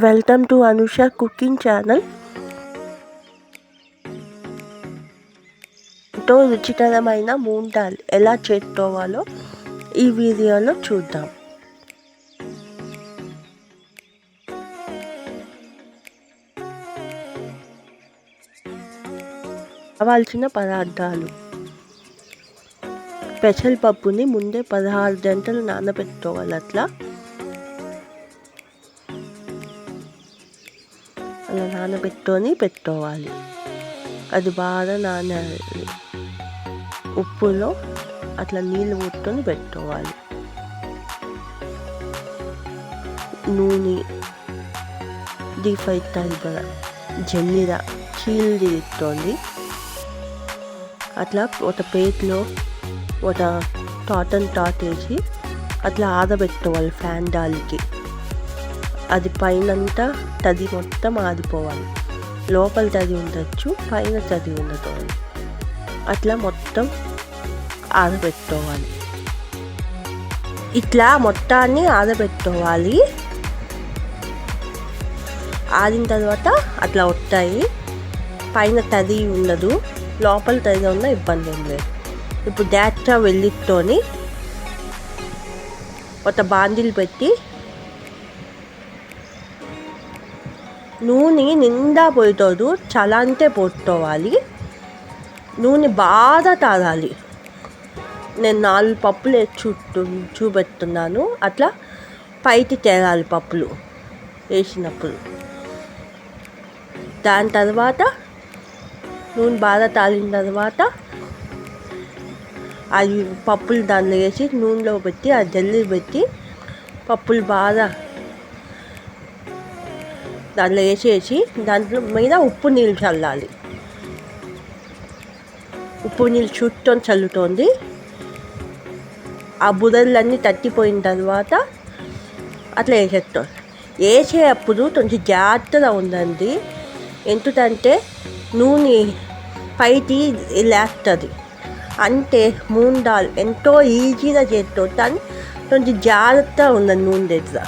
Welcome to Anusha cooking channel. ఎంతో రుచికరమైన మూంగ్ దాల్ ఎలా చేసుకోవాలో ఈ వీడియోలో చూద్దాం. కావాల్సిన పదార్థాలు: పెసరపప్పుని ముందే 16 గంటలు నానబెట్టుకోవాలి. అలా పెట్టుకోవాలి. అది బాగా నానాలి. ఉప్పులో అట్లా నీళ్ళు పోసుకొని పెట్టుకోవాలి. నూనె, డీప్ ఫ్రై కలిపి జల్లిర చీలు తీసుకోండి. అట్లా ఒక ప్లేట్లో ఒక కాటన్ టాట్ వేసి అట్లా ఆరబెట్టుకోవాలి ఫ్యాన్ గాలికి. అది పైనంతా తడి మొత్తం ఆరిపోవాలి. లోపల తడి ఉండొచ్చు, పైన తడి ఉండదు. అట్లా మొత్తం ఆరబెట్టుకోవాలి. ఇట్లా మొత్తాన్ని ఆరబెట్టుకోవాలి. ఆరిన తర్వాత అట్లా వస్తాయి. పైన తడి ఉండదు, లోపల తడి ఉన్న ఇబ్బంది ఏం లేదు. ఇప్పుడు డైరెక్ట్గా వెల్లితోని ఒక బాండిల్ పెట్టి నూనె నిండా పోయటోదు, చలాంటే పోసుకోవాలి. నూనె బాగా తాగాలి. నేను 4 పప్పులు చూపెడుతున్నాను. అట్లా పైకి తేగాలి పప్పులు వేసినప్పుడు. దాని తర్వాత నూనె బాగా తాగిన తర్వాత అవి పప్పులు దానిలో వేసి నూనెలో పెట్టి ఆ జల్లి పెట్టి పప్పులు బాగా దాంట్లో వేసేసి దాంట్లో మీద ఉప్పు నీళ్ళు చల్లాలి. ఉప్పు నీళ్ళు చుట్టూ చల్లుతోంది. ఆ బురదలన్నీ తట్టిపోయిన తర్వాత అట్లా వేసేస్తాం. వేసేటప్పుడు కొంచెం జాగ్రత్తగా ఉండండి. ఎందుకంటే నూనె పైకి లేస్తుంది. అంటే మూంగ్ దాల్ ఎంతో ఈజీగా చేస్తాం, కానీ కొంచెం జాగ్రత్తగా ఉండండి నూనె దగ్గర.